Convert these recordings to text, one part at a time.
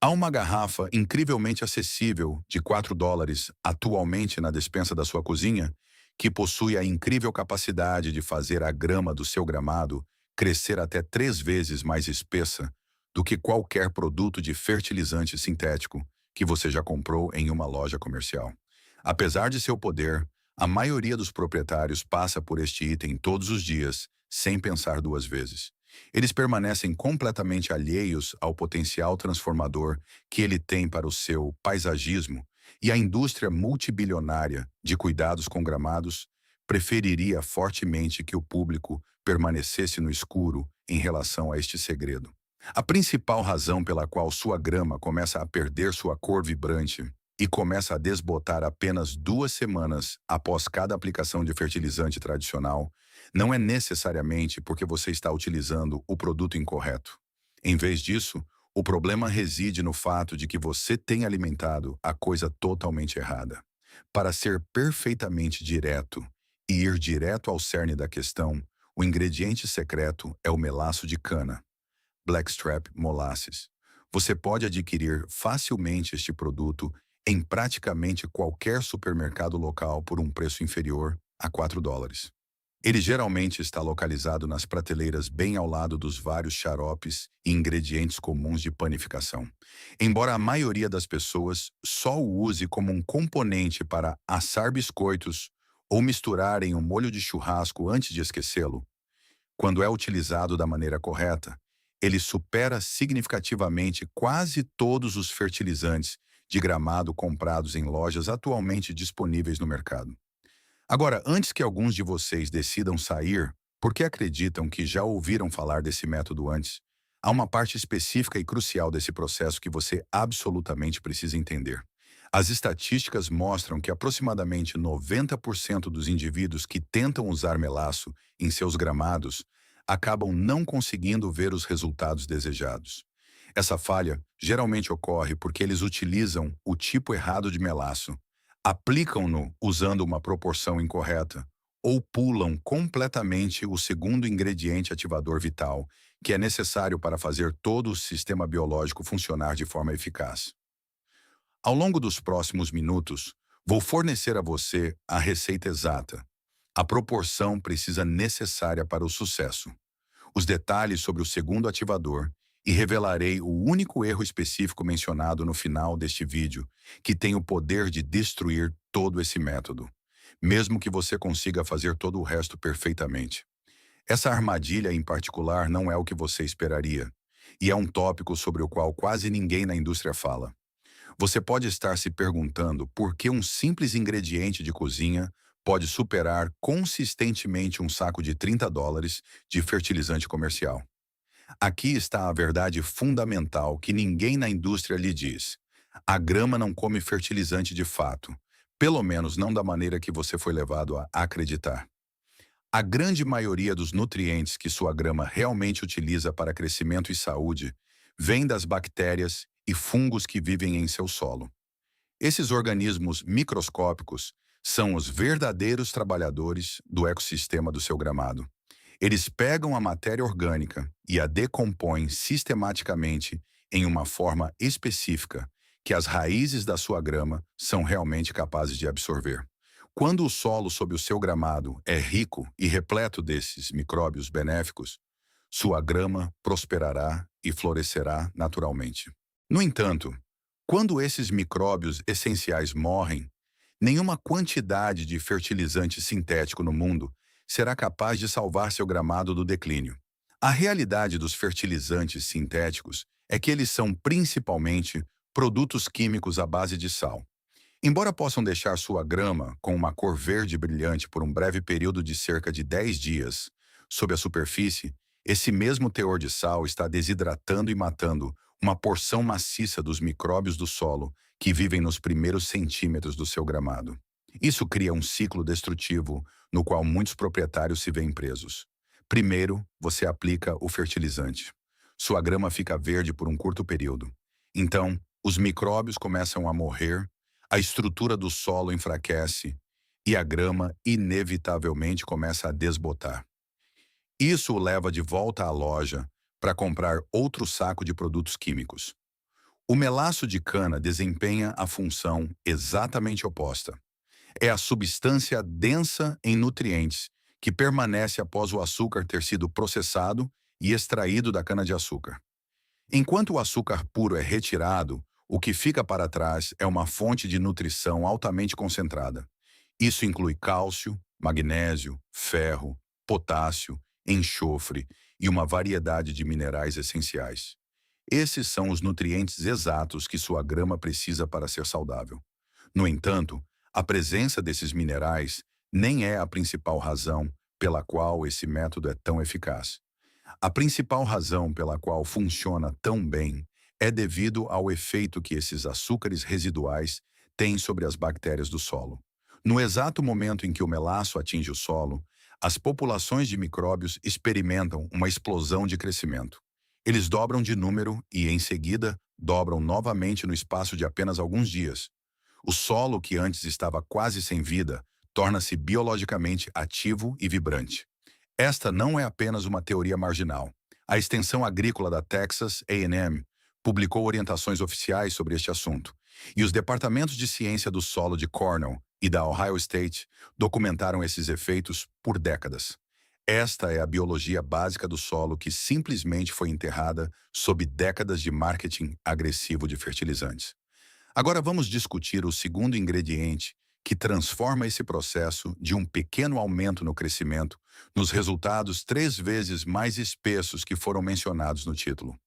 Há uma garrafa incrivelmente acessível de US$ 4 atualmente na despensa da sua cozinha, que possui a incrível capacidade de fazer a grama do seu gramado crescer até 3 vezes mais espessa do que qualquer produto de fertilizante sintético que você já comprou em uma loja comercial. Apesar de seu poder, a maioria dos proprietários passa por este item todos os dias, sem pensar duas vezes. Eles permanecem completamente alheios ao potencial transformador que ele tem para o seu paisagismo, e a indústria multibilionária de cuidados com gramados preferiria fortemente que o público permanecesse no escuro em relação a este segredo. A principal razão pela qual sua grama começa a perder sua cor vibrante e começa a desbotar apenas 2 semanas após cada aplicação de fertilizante tradicional não é necessariamente porque você está utilizando o produto incorreto. Em vez disso, o problema reside no fato de que você tem alimentado a coisa totalmente errada. Para ser perfeitamente direto e ir direto ao cerne da questão, o ingrediente secreto é o melaço de cana, Blackstrap Molasses. Você pode adquirir facilmente este produto em praticamente qualquer supermercado local por um preço inferior a US$ 4. Ele geralmente está localizado nas prateleiras bem ao lado dos vários xaropes e ingredientes comuns de panificação. Embora a maioria das pessoas só o use como um componente para assar biscoitos ou misturar em um molho de churrasco antes de esquecê-lo, quando é utilizado da maneira correta, ele supera significativamente quase todos os fertilizantes de gramado comprados em lojas atualmente disponíveis no mercado. Agora, antes que alguns de vocês decidam sair, porque acreditam que já ouviram falar desse método antes, há uma parte específica e crucial desse processo que você absolutamente precisa entender. As estatísticas mostram que aproximadamente 90% dos indivíduos que tentam usar melaço em seus gramados acabam não conseguindo ver os resultados desejados. Essa falha geralmente ocorre porque eles utilizam o tipo errado de melaço, aplicam-no usando uma proporção incorreta ou pulam completamente o segundo ingrediente ativador vital, que é necessário para fazer todo o sistema biológico funcionar de forma eficaz. Ao longo dos próximos minutos, vou fornecer a você a receita exata, a proporção precisa necessária para o sucesso, os detalhes sobre o segundo ativador e revelarei o único erro específico mencionado no final deste vídeo, que tem o poder de destruir todo esse método, mesmo que você consiga fazer todo o resto perfeitamente. Essa armadilha em particular não é o que você esperaria, e é um tópico sobre o qual quase ninguém na indústria fala. Você pode estar se perguntando por que um simples ingrediente de cozinha pode superar consistentemente um saco de US$ 30 de fertilizante comercial. Aqui está a verdade fundamental que ninguém na indústria lhe diz. A grama não come fertilizante de fato, pelo menos não da maneira que você foi levado a acreditar. A grande maioria dos nutrientes que sua grama realmente utiliza para crescimento e saúde vem das bactérias e fungos que vivem em seu solo. Esses organismos microscópicos são os verdadeiros trabalhadores do ecossistema do seu gramado. Eles pegam a matéria orgânica e a decompõem sistematicamente em uma forma específica que as raízes da sua grama são realmente capazes de absorver. Quando o solo sob o seu gramado é rico e repleto desses micróbios benéficos, sua grama prosperará e florescerá naturalmente. No entanto, quando esses micróbios essenciais morrem, nenhuma quantidade de fertilizante sintético no mundo será capaz de salvar seu gramado do declínio. A realidade dos fertilizantes sintéticos é que eles são principalmente produtos químicos à base de sal. Embora possam deixar sua grama com uma cor verde brilhante por um breve período de cerca de 10 dias sob a superfície, esse mesmo teor de sal está desidratando e matando uma porção maciça dos micróbios do solo que vivem nos primeiros centímetros do seu gramado. Isso cria um ciclo destrutivo no qual muitos proprietários se veem presos. Primeiro, você aplica o fertilizante. Sua grama fica verde por um curto período. Então, os micróbios começam a morrer, a estrutura do solo enfraquece e a grama inevitavelmente começa a desbotar. Isso o leva de volta à loja para comprar outro saco de produtos químicos. O melaço de cana desempenha a função exatamente oposta. É a substância densa em nutrientes que permanece após o açúcar ter sido processado e extraído da cana-de-açúcar. Enquanto o açúcar puro é retirado, o que fica para trás é uma fonte de nutrição altamente concentrada. Isso inclui cálcio, magnésio, ferro, potássio, enxofre e uma variedade de minerais essenciais. Esses são os nutrientes exatos que sua grama precisa para ser saudável. No entanto, a presença desses minerais nem é a principal razão pela qual esse método é tão eficaz. A principal razão pela qual funciona tão bem é devido ao efeito que esses açúcares residuais têm sobre as bactérias do solo. No exato momento em que o melaço atinge o solo, as populações de micróbios experimentam uma explosão de crescimento. Eles dobram de número e, em seguida, dobram novamente no espaço de apenas alguns dias. O solo, que antes estava quase sem vida, torna-se biologicamente ativo e vibrante. Esta não é apenas uma teoria marginal. A extensão agrícola da Texas A&M publicou orientações oficiais sobre este assunto, e os departamentos de ciência do solo de Cornell e da Ohio State documentaram esses efeitos por décadas. Esta é a biologia básica do solo que simplesmente foi enterrada sob décadas de marketing agressivo de fertilizantes. Agora vamos discutir o segundo ingrediente que transforma esse processo de um pequeno aumento no crescimento nos resultados 3 vezes mais espessos que foram mencionados no título.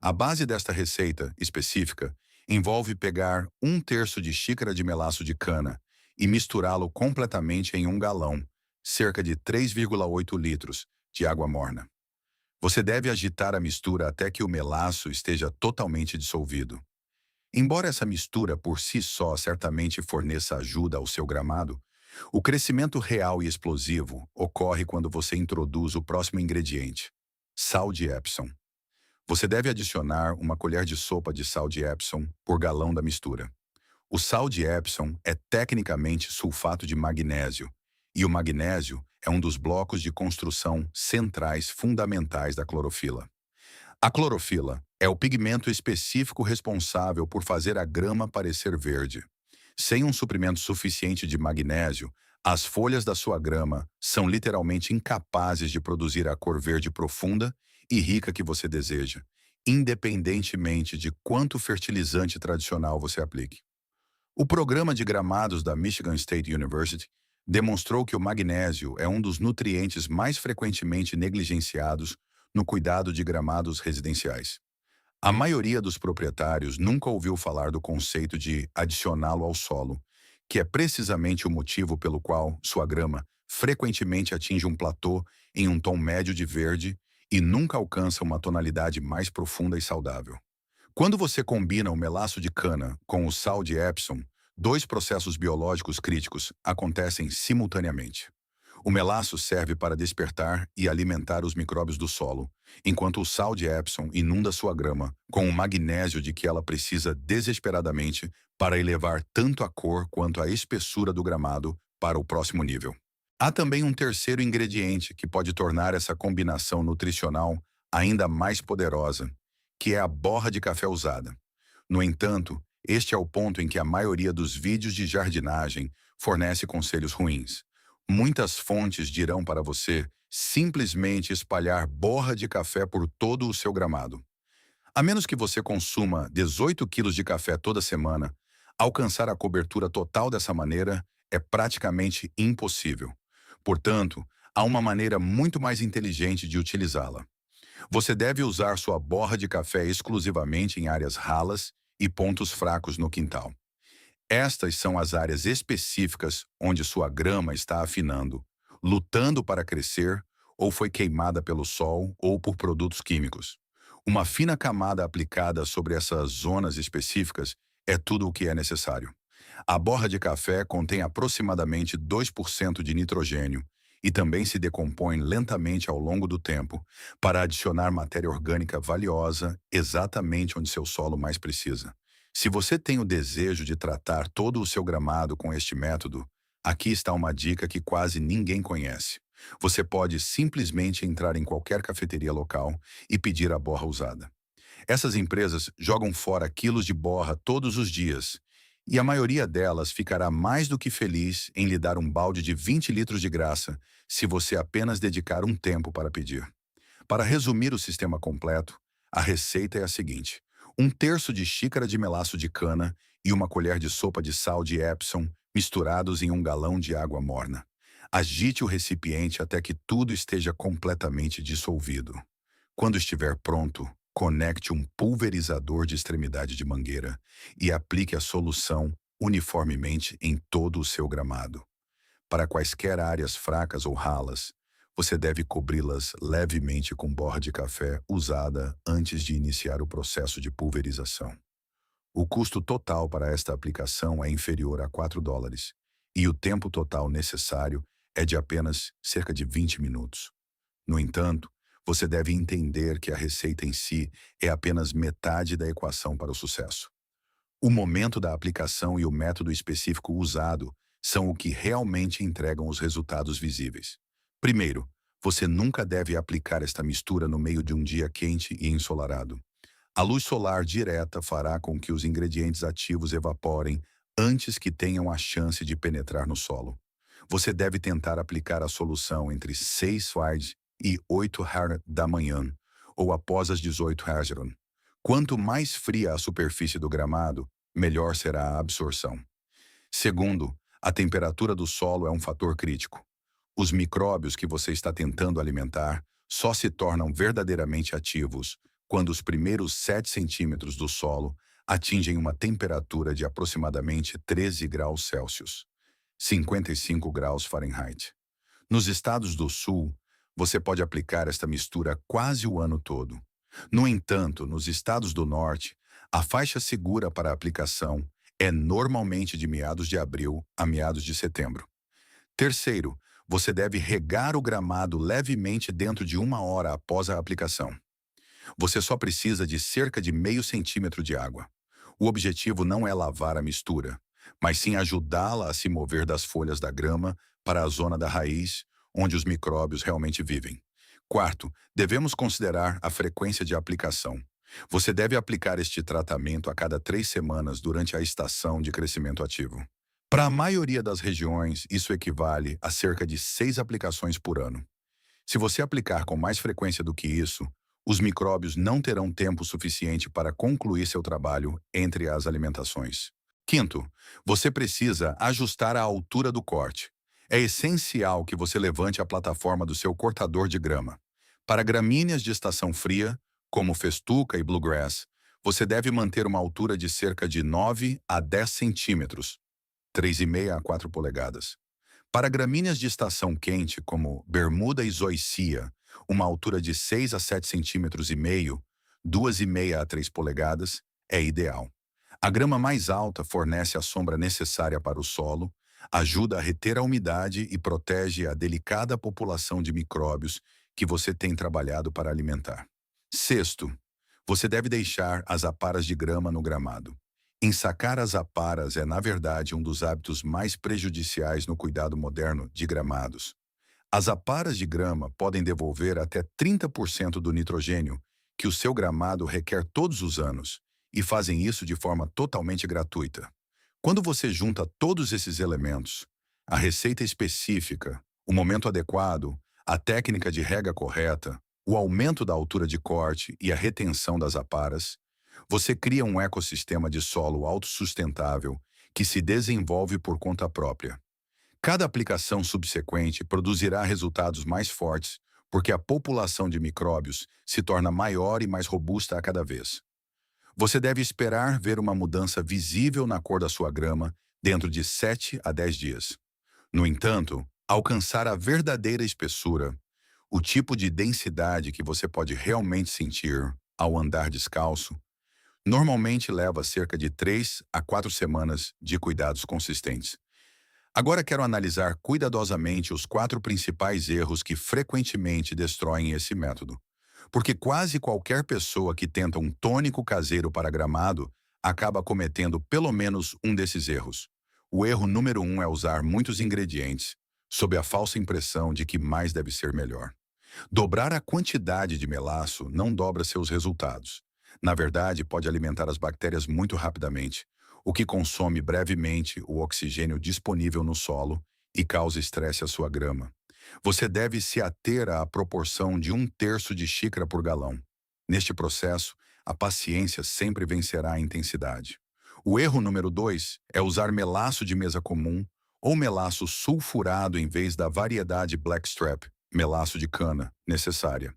A base desta receita específica envolve pegar 1/3 de xícara de melaço de cana e misturá-lo completamente em 1 galão, cerca de 3,8 litros, de água morna. Você deve agitar a mistura até que o melaço esteja totalmente dissolvido. Embora essa mistura por si só certamente forneça ajuda ao seu gramado, o crescimento real e explosivo ocorre quando você introduz o próximo ingrediente, sal de Epsom. Você deve adicionar 1 colher de sopa de sal de Epsom por galão da mistura. O sal de Epsom é tecnicamente sulfato de magnésio, e o magnésio é um dos blocos de construção centrais fundamentais da clorofila. A clorofila é o pigmento específico responsável por fazer a grama parecer verde. Sem um suprimento suficiente de magnésio, as folhas da sua grama são literalmente incapazes de produzir a cor verde profunda e rica que você deseja, independentemente de quanto fertilizante tradicional você aplique. O programa de gramados da Michigan State University demonstrou que o magnésio é um dos nutrientes mais frequentemente negligenciados no cuidado de gramados residenciais. A maioria dos proprietários nunca ouviu falar do conceito de adicioná-lo ao solo, que é precisamente o motivo pelo qual sua grama frequentemente atinge um platô em um tom médio de verde e nunca alcança uma tonalidade mais profunda e saudável. Quando você combina o melaço de cana com o sal de Epsom, 2 processos biológicos críticos acontecem simultaneamente. O melaço serve para despertar e alimentar os micróbios do solo, enquanto o sal de Epsom inunda sua grama com o magnésio de que ela precisa desesperadamente para elevar tanto a cor quanto a espessura do gramado para o próximo nível. Há também um terceiro ingrediente que pode tornar essa combinação nutricional ainda mais poderosa, que é a borra de café usada. No entanto, este é o ponto em que a maioria dos vídeos de jardinagem fornece conselhos ruins. Muitas fontes dirão para você simplesmente espalhar borra de café por todo o seu gramado. A menos que você consuma 18 quilos de café toda semana, alcançar a cobertura total dessa maneira é praticamente impossível. Portanto, há uma maneira muito mais inteligente de utilizá-la. Você deve usar sua borra de café exclusivamente em áreas ralas e pontos fracos no quintal. Estas são as áreas específicas onde sua grama está afinando, lutando para crescer ou foi queimada pelo sol ou por produtos químicos. Uma fina camada aplicada sobre essas zonas específicas é tudo o que é necessário. A borra de café contém aproximadamente 2% de nitrogênio e também se decompõe lentamente ao longo do tempo para adicionar matéria orgânica valiosa exatamente onde seu solo mais precisa. Se você tem o desejo de tratar todo o seu gramado com este método, aqui está uma dica que quase ninguém conhece. Você pode simplesmente entrar em qualquer cafeteria local e pedir a borra usada. Essas empresas jogam fora quilos de borra todos os dias, e a maioria delas ficará mais do que feliz em lhe dar um balde de 20 litros de graça, se você apenas dedicar um tempo para pedir. Para resumir o sistema completo, a receita é a seguinte: um terço de xícara de melaço de cana e uma colher de sopa de sal de Epsom misturados em um galão de água morna. Agite o recipiente até que tudo esteja completamente dissolvido. Quando estiver pronto, conecte um pulverizador de extremidade de mangueira e aplique a solução uniformemente em todo o seu gramado. Para quaisquer áreas fracas ou ralas, você deve cobri-las levemente com borra de café usada antes de iniciar o processo de pulverização. O custo total para esta aplicação é inferior a 4 dólares, e o tempo total necessário é de apenas cerca de 20 minutos. No entanto, você deve entender que a receita em si é apenas metade da equação para o sucesso. O momento da aplicação e o método específico usado são o que realmente entregam os resultados visíveis. Primeiro, você nunca deve aplicar esta mistura no meio de um dia quente e ensolarado. A luz solar direta fará com que os ingredientes ativos evaporem antes que tenham a chance de penetrar no solo. Você deve tentar aplicar a solução entre 6 e 8 da manhã, ou após as 18 horas. Quanto mais fria a superfície do gramado, melhor será a absorção. Segundo, a temperatura do solo é um fator crítico. Os micróbios que você está tentando alimentar só se tornam verdadeiramente ativos quando os primeiros 7 centímetros do solo atingem uma temperatura de aproximadamente 13 graus Celsius, 55 graus Fahrenheit. Nos estados do sul, você pode aplicar esta mistura quase o ano todo. No entanto, nos estados do norte, a faixa segura para a aplicação é normalmente de meados de abril a meados de setembro. Terceiro, você deve regar o gramado levemente dentro de 1 hora após a aplicação. Você só precisa de cerca de meio centímetro de água. O objetivo não é lavar a mistura, mas sim ajudá-la a se mover das folhas da grama para a zona da raiz, onde os micróbios realmente vivem. Quarto, devemos considerar a frequência de aplicação. Você deve aplicar este tratamento a cada 3 semanas durante a estação de crescimento ativo. Para a maioria das regiões, isso equivale a cerca de 6 aplicações por ano. Se você aplicar com mais frequência do que isso, os micróbios não terão tempo suficiente para concluir seu trabalho entre as alimentações. Quinto, você precisa ajustar a altura do corte. É essencial que você levante a plataforma do seu cortador de grama. Para gramíneas de estação fria, como festuca e bluegrass, você deve manter uma altura de cerca de 9 a 10 centímetros, 3,5 a 4 polegadas. Para gramíneas de estação quente, como bermuda e zoysia, uma altura de 6 a 7 centímetros e meio, 2,5 a 3 polegadas, é ideal. A grama mais alta fornece a sombra necessária para o solo, ajuda a reter a umidade e protege a delicada população de micróbios que você tem trabalhado para alimentar. Sexto, você deve deixar as aparas de grama no gramado. Ensacar as aparas é, na verdade, um dos hábitos mais prejudiciais no cuidado moderno de gramados. As aparas de grama podem devolver até 30% do nitrogênio que o seu gramado requer todos os anos, e fazem isso de forma totalmente gratuita. Quando você junta todos esses elementos, a receita específica, o momento adequado, a técnica de rega correta, o aumento da altura de corte e a retenção das aparas, você cria um ecossistema de solo autossustentável que se desenvolve por conta própria. Cada aplicação subsequente produzirá resultados mais fortes, porque a população de micróbios se torna maior e mais robusta a cada vez. Você deve esperar ver uma mudança visível na cor da sua grama dentro de 7 a 10 dias. No entanto, alcançar a verdadeira espessura, o tipo de densidade que você pode realmente sentir ao andar descalço, normalmente leva cerca de 3 a 4 semanas de cuidados consistentes. Agora quero analisar cuidadosamente os 4 principais erros que frequentemente destroem esse método. Porque quase qualquer pessoa que tenta um tônico caseiro para gramado acaba cometendo pelo menos um desses erros. O erro número 1 é usar muitos ingredientes, sob a falsa impressão de que mais deve ser melhor. Dobrar a quantidade de melaço não dobra seus resultados. Na verdade, pode alimentar as bactérias muito rapidamente, o que consome brevemente o oxigênio disponível no solo e causa estresse à sua grama. Você deve se ater à proporção de 1/3 de xícara por galão. Neste processo, a paciência sempre vencerá a intensidade. O erro número 2 é usar melaço de mesa comum ou melaço sulfurado em vez da variedade Blackstrap, melaço de cana, necessária.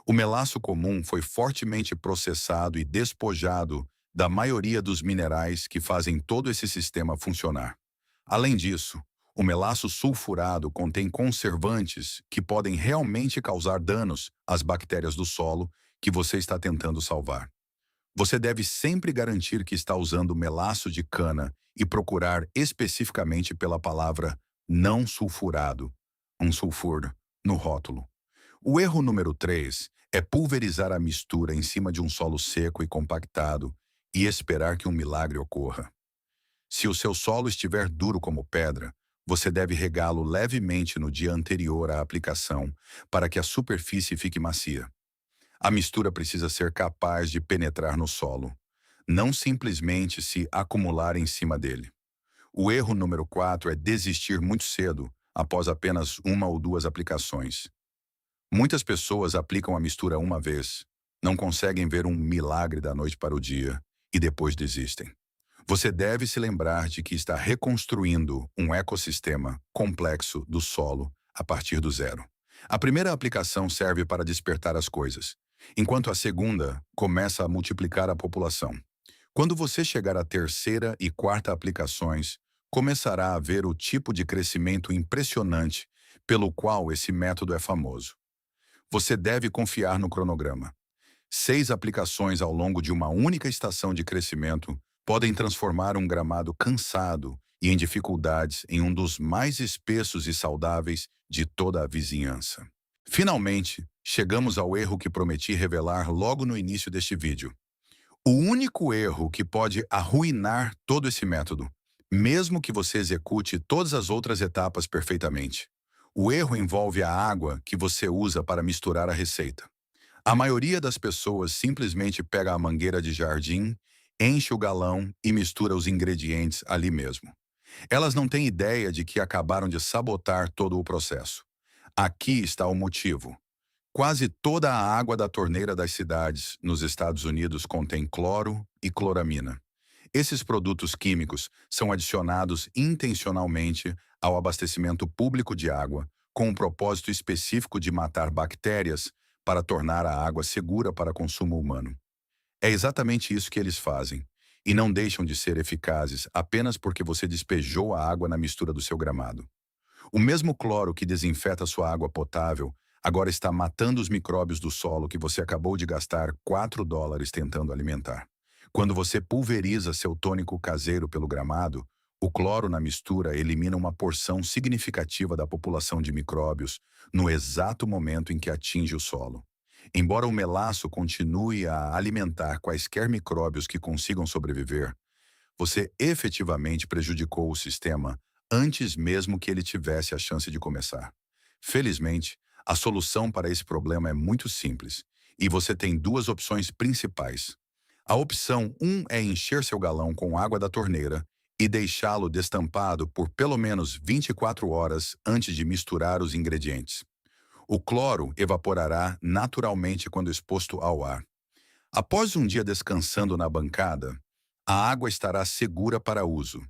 O melaço comum foi fortemente processado e despojado da maioria dos minerais que fazem todo esse sistema funcionar. Além disso, o melaço sulfurado contém conservantes que podem realmente causar danos às bactérias do solo que você está tentando salvar. Você deve sempre garantir que está usando melaço de cana e procurar especificamente pela palavra não sulfurado, um sulfur, no rótulo. O erro número 3 é pulverizar a mistura em cima de um solo seco e compactado e esperar que um milagre ocorra. Se o seu solo estiver duro como pedra, você deve regá-lo levemente no dia anterior à aplicação para que a superfície fique macia. A mistura precisa ser capaz de penetrar no solo, não simplesmente se acumular em cima dele. O erro número 4 é desistir muito cedo, após apenas uma ou duas aplicações. Muitas pessoas aplicam a mistura uma vez, não conseguem ver um milagre da noite para o dia e depois desistem. Você deve se lembrar de que está reconstruindo um ecossistema complexo do solo a partir do zero. A primeira aplicação serve para despertar as coisas, enquanto a segunda começa a multiplicar a população. Quando você chegar à terceira e quarta aplicações, começará a ver o tipo de crescimento impressionante pelo qual esse método é famoso. Você deve confiar no cronograma. 6 aplicações ao longo de uma única estação de crescimento podem transformar um gramado cansado e em dificuldades em um dos mais espessos e saudáveis de toda a vizinhança. Finalmente, chegamos ao erro que prometi revelar logo no início deste vídeo. O único erro que pode arruinar todo esse método, mesmo que você execute todas as outras etapas perfeitamente. O erro envolve a água que você usa para misturar a receita. A maioria das pessoas simplesmente pega a mangueira de jardim, enche o galão e mistura os ingredientes ali mesmo. Elas não têm ideia de que acabaram de sabotar todo o processo. Aqui está o motivo. Quase toda a água da torneira das cidades nos Estados Unidos contém cloro e cloramina. Esses produtos químicos são adicionados intencionalmente ao abastecimento público de água, com um propósito específico de matar bactérias para tornar a água segura para consumo humano. É exatamente isso que eles fazem, e não deixam de ser eficazes apenas porque você despejou a água na mistura do seu gramado. O mesmo cloro que desinfeta sua água potável agora está matando os micróbios do solo que você acabou de gastar $4 tentando alimentar. Quando você pulveriza seu tônico caseiro pelo gramado, o cloro na mistura elimina uma porção significativa da população de micróbios no exato momento em que atinge o solo. Embora o melaço continue a alimentar quaisquer micróbios que consigam sobreviver, você efetivamente prejudicou o sistema antes mesmo que ele tivesse a chance de começar. Felizmente, a solução para esse problema é muito simples, e você tem duas opções principais. A opção 1 é encher seu galão com água da torneira e deixá-lo destampado por pelo menos 24 horas antes de misturar os ingredientes. O cloro evaporará naturalmente quando exposto ao ar. Após um dia descansando na bancada, a água estará segura para uso.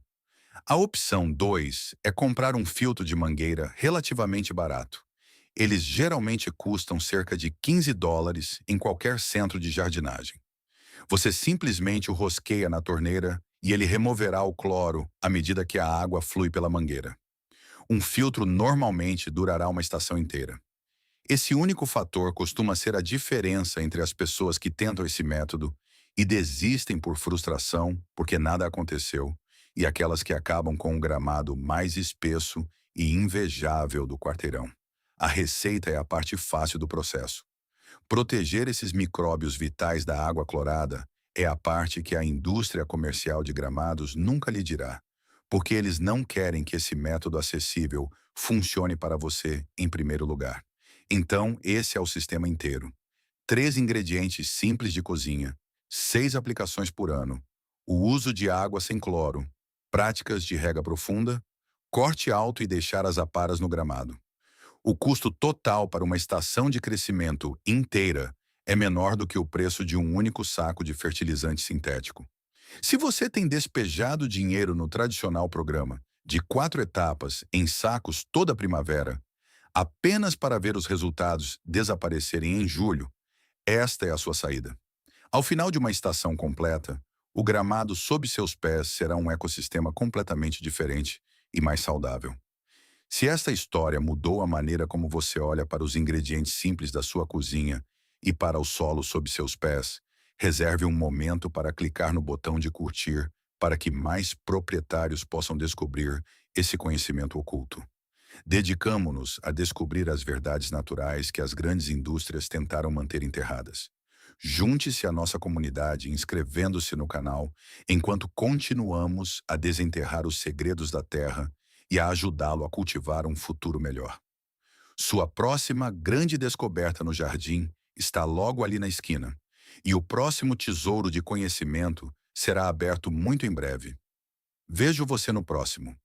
A opção 2 é comprar um filtro de mangueira relativamente barato. Eles geralmente custam cerca de $15 em qualquer centro de jardinagem. Você simplesmente o rosqueia na torneira e ele removerá o cloro à medida que a água flui pela mangueira. Um filtro normalmente durará uma estação inteira. Esse único fator costuma ser a diferença entre as pessoas que tentam esse método e desistem por frustração porque nada aconteceu, e aquelas que acabam com um gramado mais espesso e invejável do quarteirão. A receita é a parte fácil do processo. Proteger esses micróbios vitais da água clorada é a parte que a indústria comercial de gramados nunca lhe dirá, porque eles não querem que esse método acessível funcione para você em primeiro lugar. Então, esse é o sistema inteiro. 3 ingredientes simples de cozinha, 6 aplicações por ano, o uso de água sem cloro, práticas de rega profunda, corte alto e deixar as aparas no gramado. O custo total para uma estação de crescimento inteira é menor do que o preço de um único saco de fertilizante sintético. Se você tem despejado dinheiro no tradicional programa de 4 etapas em sacos toda a primavera, apenas para ver os resultados desaparecerem em julho, esta é a sua saída. Ao final de uma estação completa, o gramado sob seus pés será um ecossistema completamente diferente e mais saudável. Se esta história mudou a maneira como você olha para os ingredientes simples da sua cozinha e para o solo sob seus pés, reserve um momento para clicar no botão de curtir para que mais proprietários possam descobrir esse conhecimento oculto. Dedicamo-nos a descobrir as verdades naturais que as grandes indústrias tentaram manter enterradas. Junte-se à nossa comunidade inscrevendo-se no canal, enquanto continuamos a desenterrar os segredos da terra e a ajudá-lo a cultivar um futuro melhor. Sua próxima grande descoberta no jardim está logo ali na esquina, e o próximo tesouro de conhecimento será aberto muito em breve. Vejo você no próximo.